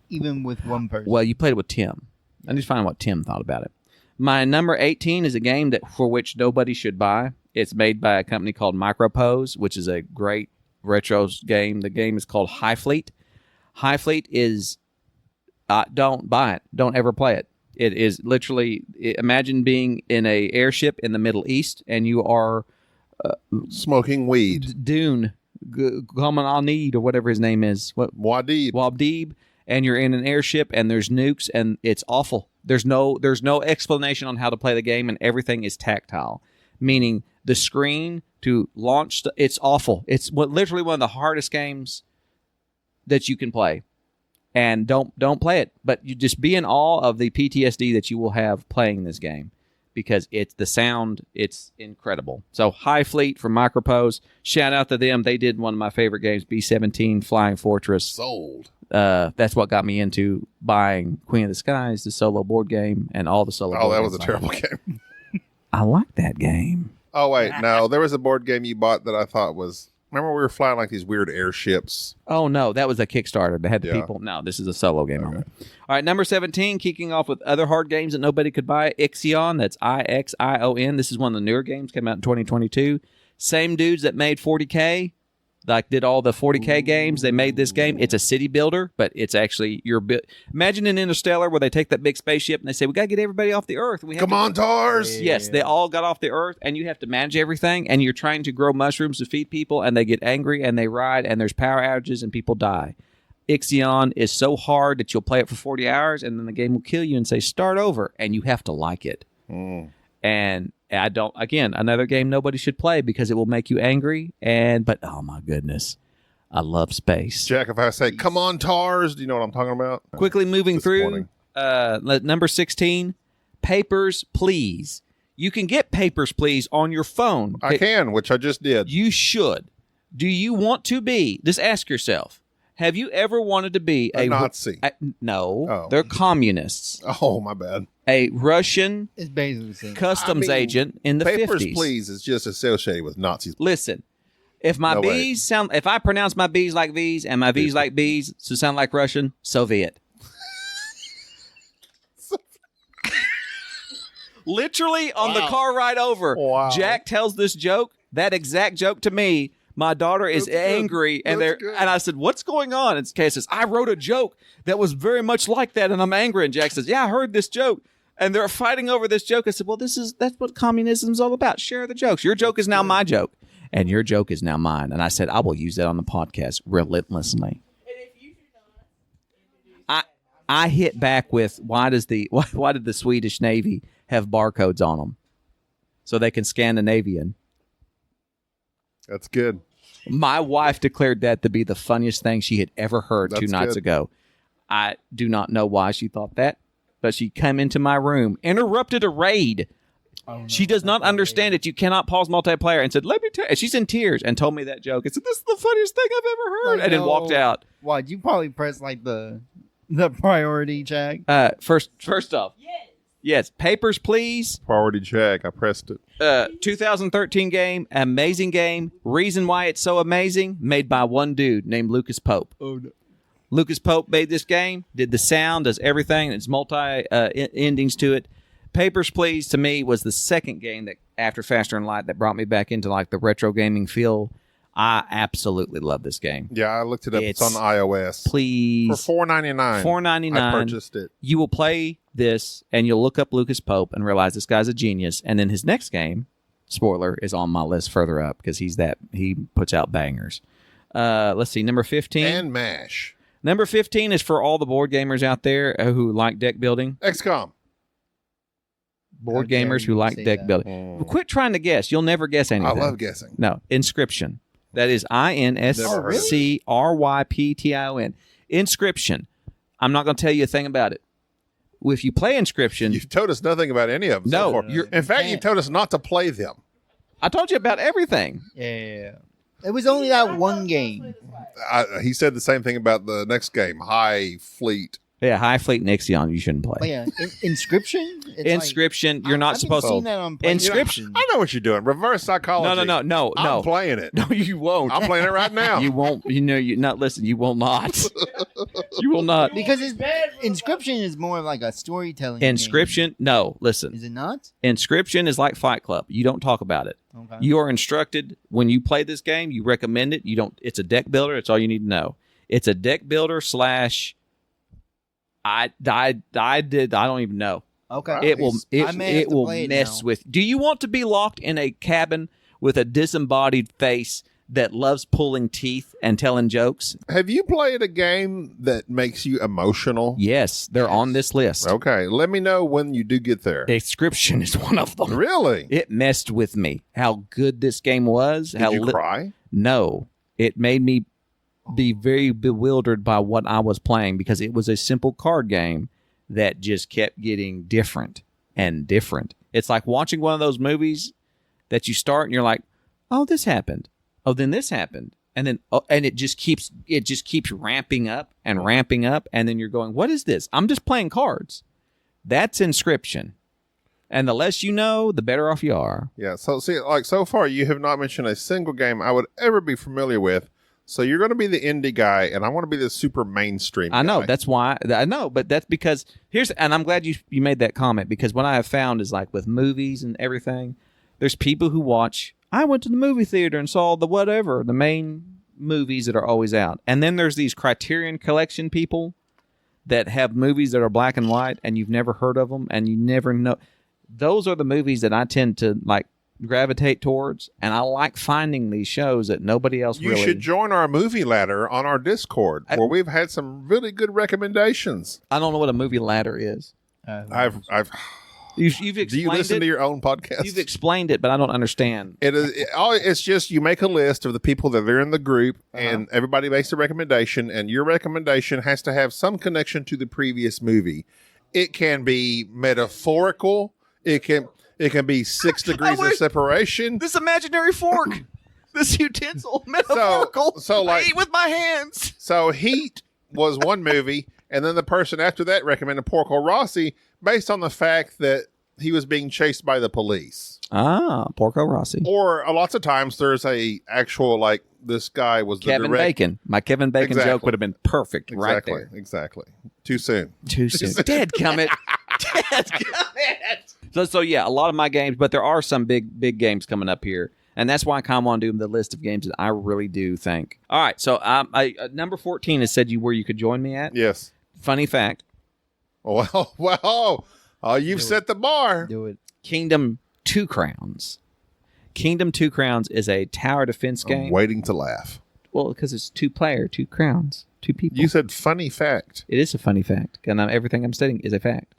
even with one person. Well, you played it with Tim. I need to find out what Tim thought about it. My number 18 is a game for which nobody should buy. It's made by a company called Micropose, which is a great retro game. The game is called High Fleet. High Fleet is, don't buy it. Don't ever play it. It is literally, imagine being in a airship in the Middle East and you are smoking weed. Dune, Gaman Al-Need, or whatever his name is. Wabdeeb. And you're in an airship and there's nukes and it's awful. There's no explanation on how to play the game and everything is tactile, meaning the screen to launch, it's awful. It's literally one of the hardest games that you can play. And don't play it, but you just be in awe of the PTSD that you will have playing this game because it's the sound, it's incredible. So High Fleet from Micropose, shout out to them. They did one of my favorite games, B-17 Flying Fortress. Sold. That's what got me into buying Queen of the Skies, the solo board game, and all the solo. Oh, that was a terrible game. I like that game. Oh wait, no, there was a board game you bought that I thought was. Remember we were flying like these weird airships. Oh no, that was a Kickstarter that had the people. No, this is a solo game. Okay. All right, number 17, kicking off with other hard games that nobody could buy. Ixion, that's Ixion. This is one of the newer games, came out in 2022. Same dudes that made 40K, like did all the 40K games. They made this game. It's a city builder, but it's actually imagine an Interstellar where they take that big spaceship and they say, we got to get everybody off the Earth. We have Come to- on, Tars. Yes, they all got off the Earth, and you have to manage everything, and you're trying to grow mushrooms to feed people, and they get angry, and they ride, and there's power outages, and people die. Ixion is so hard that you'll play it for 40 hours, and then the game will kill you and say, start over, and you have to like it. And I don't, again, another game nobody should play because it will make you angry, but oh my goodness, I love space. Jack, if I say, come on, Tars, do you know what I'm talking about? Quickly moving through, Disappointing. number 16, Papers, Please. You can get Papers, Please on your phone. I can, which I just did. You should. Do you want to be? Just ask yourself. Have you ever wanted to be A Nazi. No, Oh. they're communists. Oh, my bad. A Russian It's basically the same. customs agent in the Papers, 50s. Please is just associated with Nazis. Listen, if my No way. B's sound, if I pronounce my B's like V's and my V's like B's, so sound like Russian, Soviet. Literally on the car ride over, Wow. Jack tells this joke, that exact joke to me. My daughter is That's good. angry, and That's good. and I said, "What's going on?" And Kay says, "I wrote a joke that was very much like that, and I'm angry." And Jack says, "Yeah, I heard this joke." And they're fighting over this joke. I said, "Well, that's what communism's all about. Share the jokes. Your joke is now my joke, and your joke is now mine." And I said, "I will use that on the podcast relentlessly." I hit back with, why did the Swedish Navy have barcodes on them so they can Scandinavian? That's good. My wife declared that to be the funniest thing she had ever heard That's 2 nights good. ago. I do not know why she thought that, but she came into my room, interrupted a raid. She does not understand it. You cannot pause multiplayer, and said, "Let me tell you." And she's in tears and told me that joke. And said, "This is the funniest thing I've ever heard," and then walked out. What? You probably press like the priority check. First off, yes, Papers, Please. Priority check. I pressed it. 2013 game, amazing game. Reason why it's so amazing, made by one dude named Lucas Pope. Oh no. Lucas Pope made this game, did the sound, does everything. It's multi endings to it. Papers, Please, to me, was the second game that after Faster and Light that brought me back into like the retro gaming feel. I absolutely love this game. Yeah, I looked it up. It's on It's- iOS. Please, For $4.99. $4.99. I purchased it. you will play this and you'll look up Lucas Pope and realize this guy's a genius. And then his next game, spoiler, is on my list further up because he puts out bangers. Let's see, number 15. And MASH. Number 15 is for all the board gamers out there who like deck building. XCOM. Board How dare gamers who you like say deck that. building. Well, quit trying to guess. You'll never guess I anything. love guessing. No, Inscription. That is Never heard of it. INSCRYPTION. Inscription. I'm not going to tell you a thing about it. If you play Inscription, You've told us nothing about any of them. No, so far. you're- In fact, you can't. told us not to play them. I told you about everything. Yeah. It was only that one game. He said the same thing about the next game, High Fleet. Yeah, High Fleet and Ixion you shouldn't But play. yeah, Inscription. It's Inscription, like, you're not I've been supposed seeing to. that on Inscription. PlayStation. I know what you're doing. Reverse psychology. No. I'm playing it. No, you won't. I'm playing it right now. You won't. You know, you not listen. You will not. You will not. Because Inscription is more like a storytelling. game. Inscription. No, listen. Is it not? Inscription is like Fight Club. You don't talk about it. Okay. You are instructed when you play this game. You recommend it. You don't. It's a deck builder. It's all you need to know. It's a deck builder slash. I don't even know. Okay. It will. I may have It to will play it mess now. with. Do you want to be locked in a cabin with a disembodied face that loves pulling teeth and telling jokes? Have you played a game that makes you emotional? Yes, they're on this list. Okay, let me know when you do get there. Inscription is one of them. Really? It messed with me. How good this game was. Did how you cry? No, it made me be very bewildered by what I was playing because it was a simple card game that just kept getting different and different. It's like watching one of those movies that you start and you're like, "Oh, this happened. Oh, then this happened." And then and it just keeps ramping up and then you're going, "What is this? I'm just playing cards." That's Inscription. And the less you know, the better off you are. Yeah. So see, like so far, you have not mentioned a single game I would ever be familiar with. So you're going to be the indie guy, and I want to be the super mainstream. I know. guy. That's why. I know, but that's because and I'm glad you made that comment because what I have found is like with movies and everything, there's people who watch. I went to the movie theater and saw the main movies that are always out. And then there's these Criterion Collection people that have movies that are black and white and you've never heard of them and you never know. Those are the movies that I tend to like gravitate towards, and I like finding these shows that nobody else You really. should join our movie ladder on our Discord, where we've had some really good recommendations. I don't know what a movie ladder is. I've You've explained do you listen it. to your own podcast? You've explained it, but I don't understand. It's just you make a list of the people that are in the group, and everybody makes a recommendation, and your recommendation has to have some connection to the previous movie. It can be metaphorical. It can be 6 degrees of separation. This imaginary fork, this utensil, metaphorical. so like- I eat with my hands. So Heat was one movie, and then the person after that recommended Porco Rossi based on the fact that he was being chased by the police. Ah, Porco Rossi. Or lots of times there's a actual like this guy was the Kevin direct- Bacon. My Kevin Bacon Exactly. joke would have been perfect right Exactly, there. exactly. Too soon. Too soon. Dadgummit. Dadgummit. So yeah, a lot of my games, but there are some big games coming up here. And that's why I kind of want to do the list of games that I really do think. All right, so number 14 has said where you could join me at. Yes. Funny fact, Well, you've set the bar. Do it. Kingdom Two Crowns. Kingdom Two Crowns is a tower defense I'm game. waiting to laugh. Well, because it's 2-player, 2 crowns, 2 people. You said funny fact. It is a funny fact, and everything I'm stating is a fact.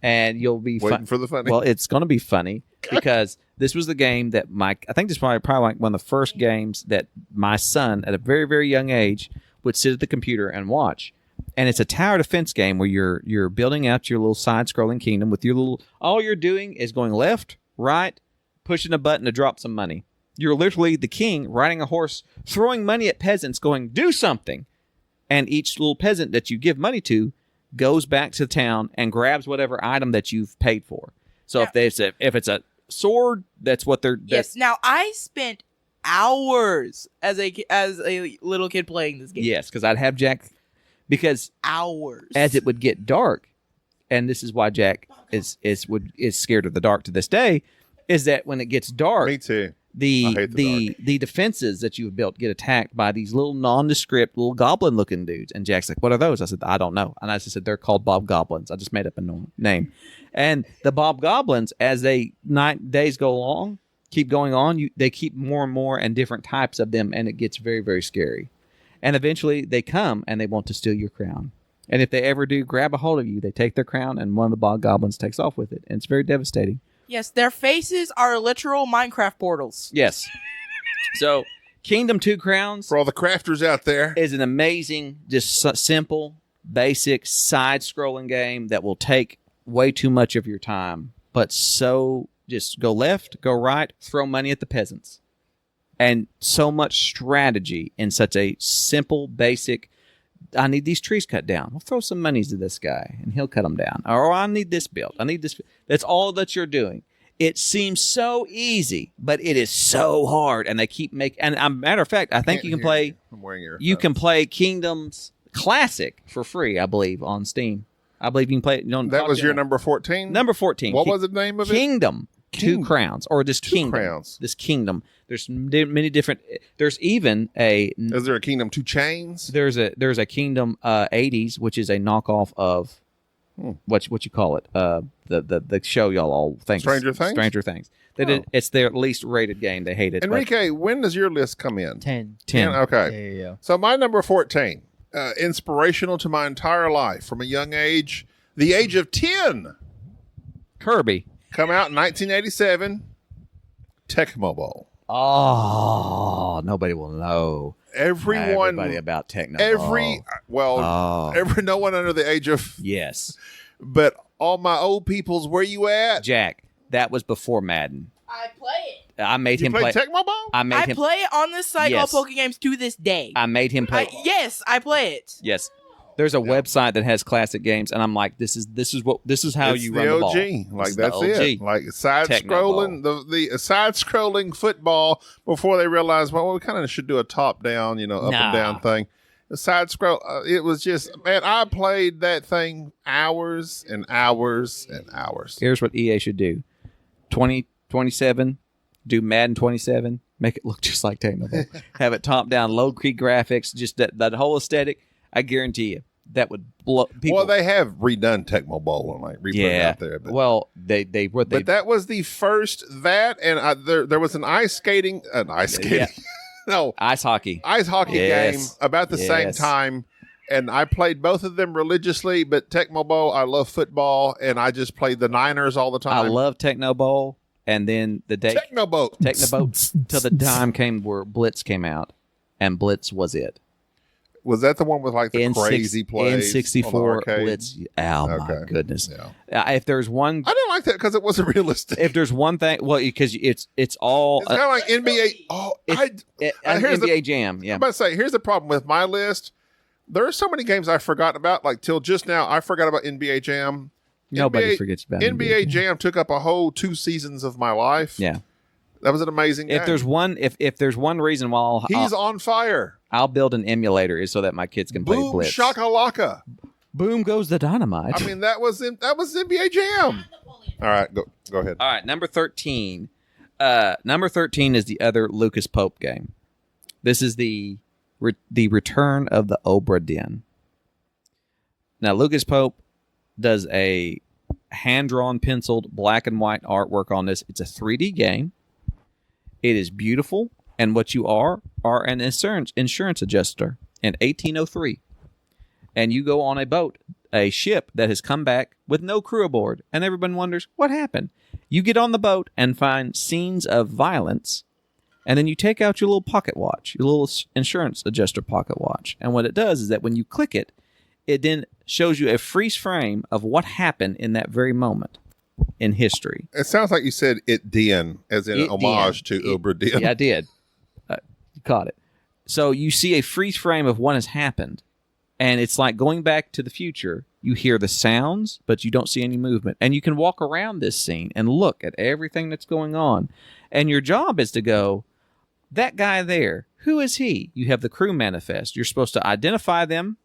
And you'll be Waiting for the funny. Well, it's going to be funny because this was the game that I think this is probably like one of the first games that my son, at a very, very young age, would sit at the computer and watch. And it's a tower defense game where you're building out your little side-scrolling kingdom with your little. All you're doing is going left, right, pushing a button to drop some money. You're literally the king riding a horse, throwing money at peasants, going, do something. And each little peasant that you give money to goes back to town and grabs whatever item that you've paid for. So if it's a sword, that's what they're. Yes. Now I spent hours as a little kid playing this game. Yes, because I'd have Jack. Because Hours. as it would get dark, and this is why Jack is scared of the dark to this day, is that when it gets dark, Me too. I the hate the the defenses that you've built get attacked by these little nondescript little goblin looking dudes. And Jack's like, what are those? I said, I don't know. And I just said, they're called Bob Goblins. I just made up a name. And the Bob Goblins, as days go along, keep going on, they keep more and more and different types of them, and it gets very, very scary. And eventually they come and they want to steal your crown. And if they ever do grab a hold of you, they take their crown and one of the Bob Goblins takes off with it. And it's very devastating. Yes, their faces are literal Minecraft portals. Yes. So Kingdom Two Crowns For all the crafters out there, is an amazing, just simple, basic side-scrolling game that will take way too much of your time. But so just go left, go right, throw money at the peasants. And so much strategy in such a simple, basic, I need these trees cut down. We'll throw some monies to this guy, and he'll cut them down. Or I need this built. I need this. That's all that you're doing. It seems so easy, but it is so hard. And they keep making. And matter of fact, I think you can play. I'm wearing your. You can play Kingdoms Classic for free, I believe, on Steam. I believe you can play it. That was your number 14. Number 14. What was the name of it? Kingdom. Two King- Crowns, or this Two kingdom. Crowns. This kingdom. There's many different. There's even a. Is there a Kingdom Two Chains? There's a Kingdom 80s, which is a knockoff of what you call it, the show y'all all think Stranger Things? Stranger Things. Oh. It's their least rated game. They hate it. but Enrique, when does your list come in? 10. 10. Okay. Yeah. So my number 14, inspirational to my entire life from a young age, the age of 10, Kirby. come out in 1987, Tecmo Bowl. Oh, nobody will know. Everyone, Everybody about Techno. no one under the age of, Yes, but all my old peoples, where you at? Jack. That was before Madden. I play it. I made You him play play. Tecmo Bowl? I made I him. play it on this site Yes. called Poke Games to this day. I made him play. Yes, I play it. Yes. There's a website that has classic games, and I'm like, this is how It's you the run the ball. OG. Like It's the that's OG. it. Like side Tecmo scrolling, the side scrolling football before they realized, well, we kind of should do a top down, up Nah. and down thing. The side scroll, it was just, man, I played that thing hours and hours and hours. Here's what EA should do: 2027, do Madden 27, Make it look just like Tecmo Bowl. Have it top down, low key graphics, just that whole aesthetic. I guarantee you that would blow people. Well, they have redone Tecmo Bowl and like re-put it out there. But, well, they but that was the first and there was an ice skating. Yeah. No, ice hockey. Game about the same Yes. time. And I played both of them religiously, but Tecmo Bowl, I love football, and I just played the Niners all the time. I love Techno Bowl, and then the day Tecmo Bowl. Techno Bowl till the time came where Blitz came out, and Blitz was it. Was that the one with like the crazy plays? on the N64 arcade? Blitz. Oh my Okay. goodness! Yeah. If there's one, I didn't like that because it wasn't realistic. if there's one thing, well, because it's all It's kind of like NBA. Here's the- NBA Jam. Yeah, I'm about to say, here's the problem with my list. There are so many games I've forgotten about. Like till just now, I forgot about NBA Jam. nobody NBA forgets about NBA Jam. Took up a whole 2 seasons of my life. Yeah. That was an amazing game. If there's one, if there's one reason why He's on fire. I'll build an emulator is so that my kids can play Boom Blitz. shakalaka. Boom goes the dynamite. I mean, that was NBA Jam. All right, go ahead. All right, number 13. Number 13 is the other Lucas Pope game. This is the return of the Obra Dinn. Now, Lucas Pope does a hand-drawn, penciled, black and white artwork on this. It's a 3D game. It is beautiful, and what you are an insurance adjuster in 1803. And you go on a boat, a ship that has come back with no crew aboard, and everyone wonders, what happened? You get on the boat and find scenes of violence, and then you take out your little pocket watch, your little insurance adjuster pocket watch. And what it does is that when you click it, it then shows you a freeze frame of what happened in that very moment in history. It sounds like you said it Dinn, as in It homage Dinn. to Obra Dinn. Yeah, I did. You caught it. So you see a freeze frame of what has happened, and it's like going back to the future. You hear the sounds, but you don't see any movement. And you can walk around this scene and look at everything that's going on. And your job is to go, that guy there, who is he? You have the crew manifest. You're supposed to identify them,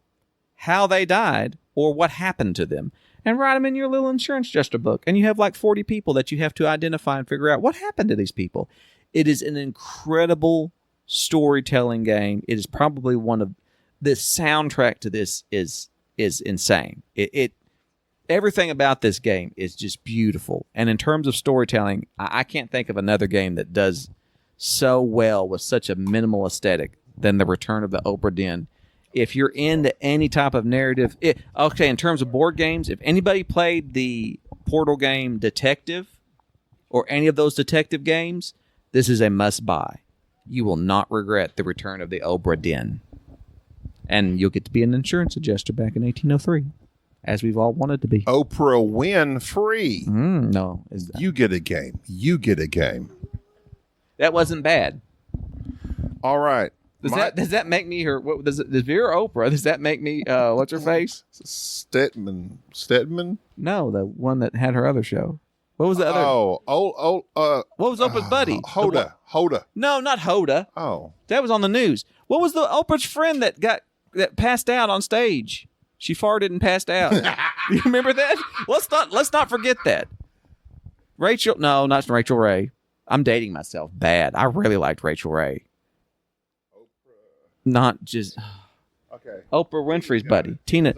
how they died, or what happened to them, and write them in your little insurance adjuster book. And you have like 40 people that you have to identify and figure out what happened to these people. It is an incredible storytelling game. It is probably one of the soundtrack to this is insane. It everything about this game is just beautiful. And in terms of storytelling, I can't think of another game that does so well with such a minimal aesthetic than the Return of the Obra Dinn. If you're into any type of narrative, in terms of board games, if anybody played the Portal game Detective or any of those detective games, this is a must buy. You will not regret the Return of the Obra Dinn. And you'll get to be an insurance adjuster back in 1803, as we've all wanted to be. Oprah win free. No. You get a game. You get a game. That wasn't bad. All right. Does that make me her? What does Vera Oprah? Does that make me? What's her face? Stedman? No, the one that had her other show. What was the other? What was Oprah's buddy? Hoda. No, not Hoda. Oh. That was on the news. What was the Oprah's friend that passed out on stage? She farted and passed out. You remember that? Let's not forget that. Rachel? No, not Rachel Ray. I'm dating myself bad. I really liked Rachel Ray. Not just Okay. Oprah Winfrey's buddy, Tina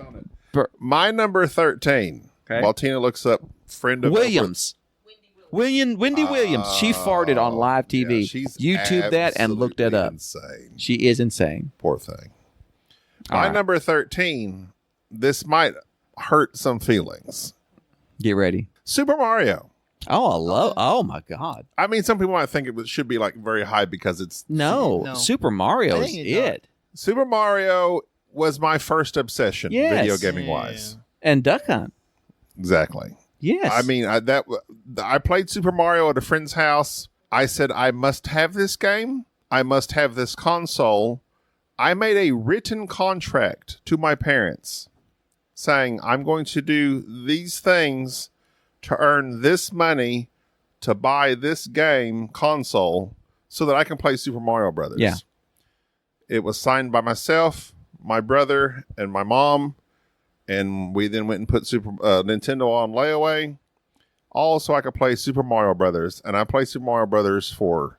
My number 13. Okay. While Tina looks up friend of Williams. Wendy Williams. She farted on live TV. Yeah, she's YouTube that and look that up. Insane. She is insane. Poor thing. All My right. number 13. This might hurt some feelings. Get ready. Super Mario. Oh my God. I mean, some people might think should be like very high because it's No. Super Mario I is think it's it. Super Mario was my first obsession, Yes. video gaming wise. And Duck Hunt. Exactly. Yes. I mean, I played Super Mario at a friend's house. I said, I must have this game. I must have this console. I made a written contract to my parents saying, I'm going to do these things to earn this money to buy this game console so that I can play Super Mario Brothers. Yeah. It was signed by myself, my brother, and my mom. And we then went and put Nintendo on layaway, all so I could play Super Mario Brothers. And I played Super Mario Brothers for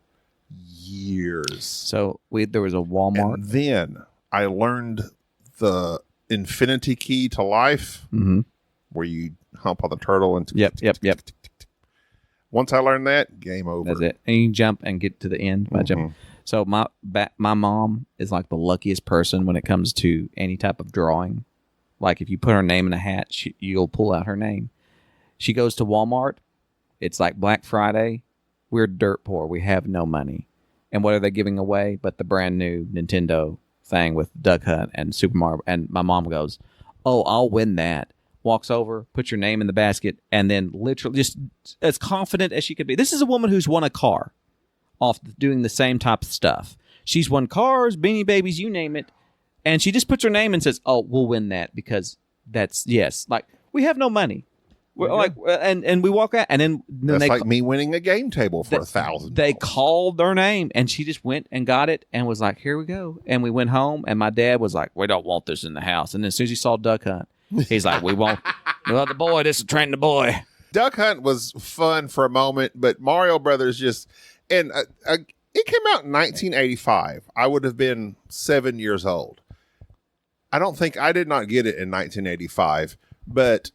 years. So there was a Walmart. And then I learned the infinity key to life, where you hump on the turtle and Yep. Once I learned that, game over. That's it. And you can jump and get to the end by jumping. So my mom is like the luckiest person when it comes to any type of drawing. Like if you put her name in a hat, you'll pull out her name. She goes to Walmart. It's like Black Friday. We're dirt poor. We have no money. And what are they giving away but the brand new Nintendo thing with Duck Hunt and Super Mario? And my mom goes, "Oh, I'll win that." Walks over, puts your name in the basket, and then literally just as confident as she could be. This is a woman who's won a car off doing the same type of stuff. She's won cars, Beanie Babies, you name it. And she just puts her name and says, "Oh, we'll win that because that's yes." Like we have no money. We're like, and we walk out, and then That's like me winning a game table for $1,000. They called their name, and she just went and got it, and was like, "Here we go." And we went home, and my dad was like, "We don't want this in the house." And then as soon as he saw Duck Hunt, he's like, "We won't. Well, the boy, this is train the boy." Duck Hunt was fun for a moment, but Mario Brothers just and it came out in 1985. I would have been 7 years old. I did not get it in 1985, but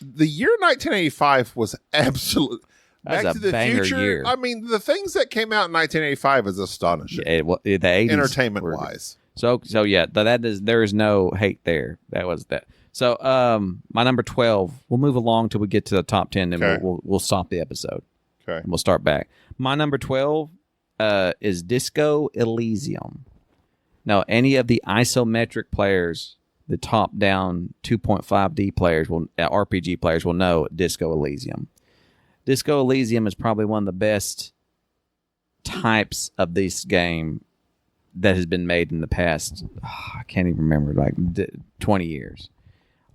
the year 1985 was absolute. That was Back a to the banger Future. year. I mean, the things that came out in 1985 is astonishing, The 80s entertainment were- wise. So yeah, there is no hate there. That was that. So my number 12. We'll move along till we get to the top 10, and Okay. we'll stop the episode. Okay. And we'll start back. My number 12 is Disco Elysium. Now, any of the isometric players, the top-down 2.5D players, RPG players will know Disco Elysium. Disco Elysium is probably one of the best types of this game that has been made in the past. I can't even remember, like 20 years.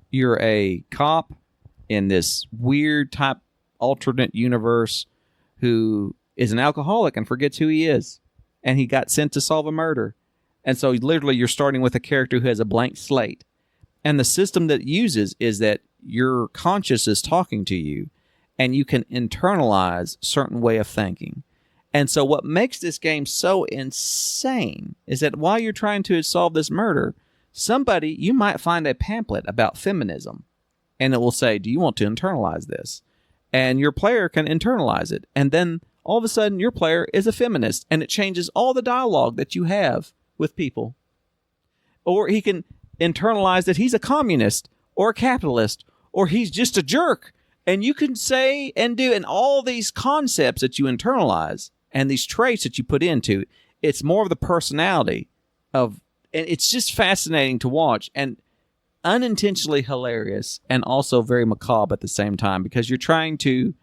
You're a cop in this weird type alternate universe who is an alcoholic and forgets who he is. And he got sent to solve a murder. And so literally you're starting with a character who has a blank slate. And the system that it uses is that your conscious is talking to you and you can internalize certain way of thinking. And so what makes this game so insane is that while you're trying to solve this murder, you might find a pamphlet about feminism and it will say, "Do you want to internalize this?" And your player can internalize it. And then all of a sudden your player is a feminist and it changes all the dialogue that you have with people. Or he can internalize that he's a communist or a capitalist or he's just a jerk. And you can say and do, and all these concepts that you internalize and these traits that you put into, it's more of the personality of, and it's just fascinating to watch and unintentionally hilarious and also very macabre at the same time because you're trying to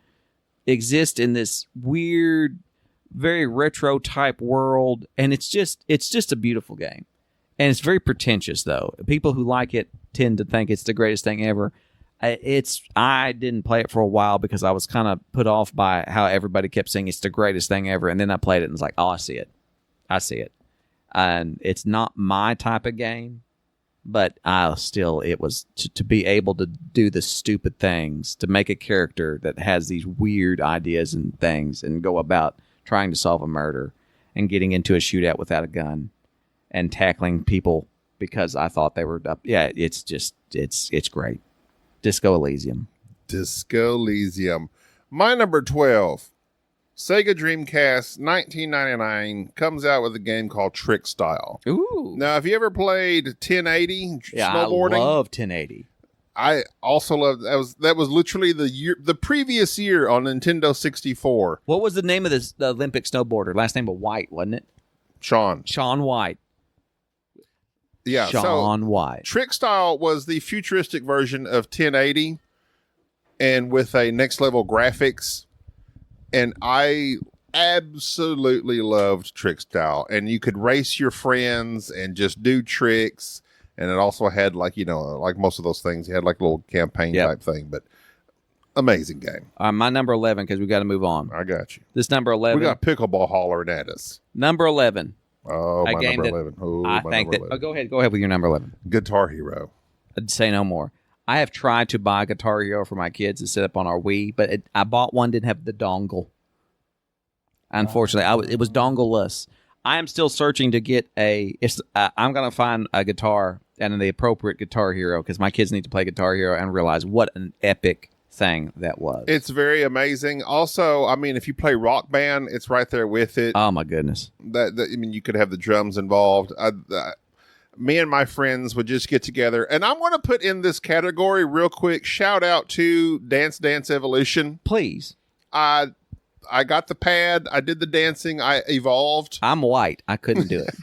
exist in this weird, very retro type world. And it's just a beautiful game. And it's very pretentious though. People who like it tend to think it's the greatest thing ever. I didn't play it for a while because I was kind of put off by how everybody kept saying it's the greatest thing ever. And then I played it and was like, oh, I see it. And it's not my type of game, but it was to be able to do the stupid things, to make a character that has these weird ideas and things and go about trying to solve a murder and getting into a shootout without a gun and tackling people because I thought they were up. Yeah, it's great. Disco Elysium. Disco Elysium. My number 12, Sega Dreamcast, 1999, comes out with a game called Trick Style. Ooh. Now, have you ever played 1080 Yeah, snowboarding? I love 1080. I also love that was literally the previous year on Nintendo 64. What was the name of the Olympic snowboarder? Last name was White, wasn't it? Shaun White. Yeah, Shaun White. Trick Style was the futuristic version of 1080 and with a next level graphics. And I absolutely loved Trick Style. And you could race your friends and just do tricks. And it also had like most of those things, you had like a little campaign type thing. But amazing game. My number 11, because we got to move on. I got you. This number 11. We got pickleball hollering at us. Number 11. Oh, my number 11. Oh, I my think number that. 11. Go ahead with your number 11. Guitar Hero. I'd say no more. I have tried to buy Guitar Hero for my kids to set up on our Wii, but I bought one, didn't have the dongle. Unfortunately, it was dongle-less. I am still searching to get I'm going to find a guitar and the appropriate Guitar Hero because my kids need to play Guitar Hero and realize what an epic thing that was. It's very amazing. Also, I mean, if you play Rock Band, it's right there with it. Oh my goodness. I mean, you could have the drums involved. Me and my friends would just get together, and I'm going to put in this category real quick. Shout out to Dance Dance Evolution. Please. I got the pad. I did the dancing. I evolved. I'm white. I couldn't do it.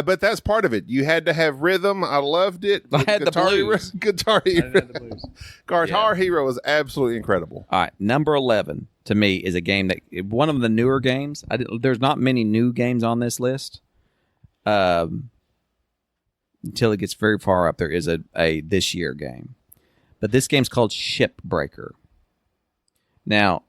But that's part of it. You had to have rhythm. I loved it. I had the blues. Guitar Hero. Guitar Hero is absolutely incredible. All right, number 11 to me is a game that one of the newer games. There's not many new games on this list. Until it gets very far up, there is a this year game, but this game's called Shipbreaker. Now,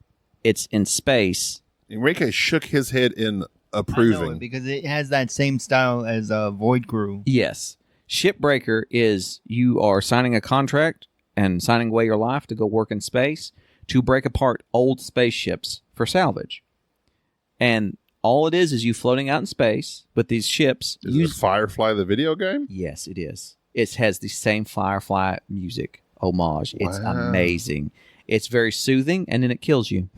it's in space. Enrique shook his head in I know approving. it because it has that same style as Void Crew. Yes, Shipbreaker is you are signing a contract and signing away your life to go work in space to break apart old spaceships for salvage, and all it is you floating out in space with these ships. Is it Firefly the video game? Yes, it is. It has the same Firefly music homage. It's amazing. It's very soothing, and then it kills you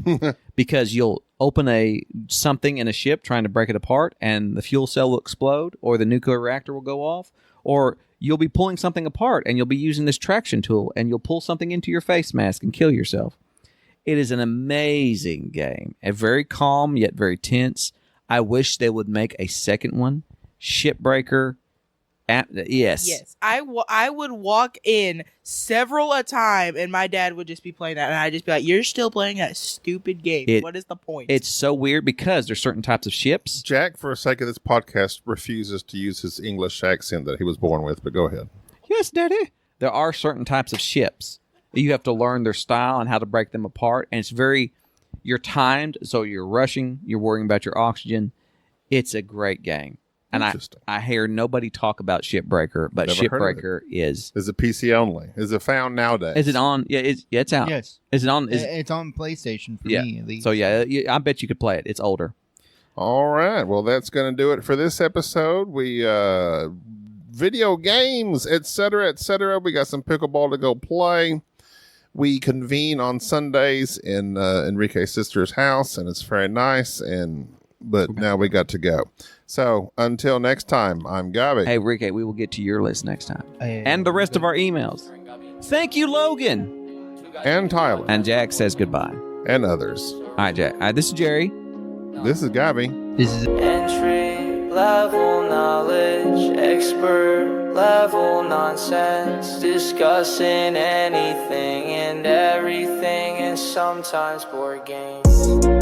because you'll open something in a ship trying to break it apart, and the fuel cell will explode, or the nuclear reactor will go off, or you'll be pulling something apart, and you'll be using this traction tool, and you'll pull something into your face mask and kill yourself. It is an amazing game, and very calm yet very tense. I wish they would make a second one. Shipbreaker. Yes. I would walk in several a time, and my dad would just be playing that, and I'd just be like, "You're still playing that stupid game. What is the point?" It's so weird because there's certain types of ships. Jack, for the sake of this podcast, refuses to use his English accent that he was born with, but go ahead. Yes, Daddy. There are certain types of ships. You have to learn their style and how to break them apart, and you're timed, so you're rushing, you're worrying about your oxygen. It's a great game. And I hear nobody talk about Shipbreaker, but Never heard of Shipbreaker is it PC only? Is it found nowadays? Is it on? Yeah, it's out. Yes. Is it on? It's on PlayStation for me, at least. So, I bet you could play it. It's older. All right. Well, that's going to do it for this episode. We video games, etc., etc. We got some pickleball to go play. We convene on Sundays in Enrique's sister's house, and it's very nice. But now we got to go. So until next time, I'm Gabi. Hey, Enrique, we will get to your list next time. Hey, And the rest of our emails. Thank you, Logan. And Tyler. And Jack says goodbye. And others. All right, Jack. This is Jerry. This is Gabi. This is Entry level knowledge, expert level nonsense, discussing anything and everything, and sometimes board games.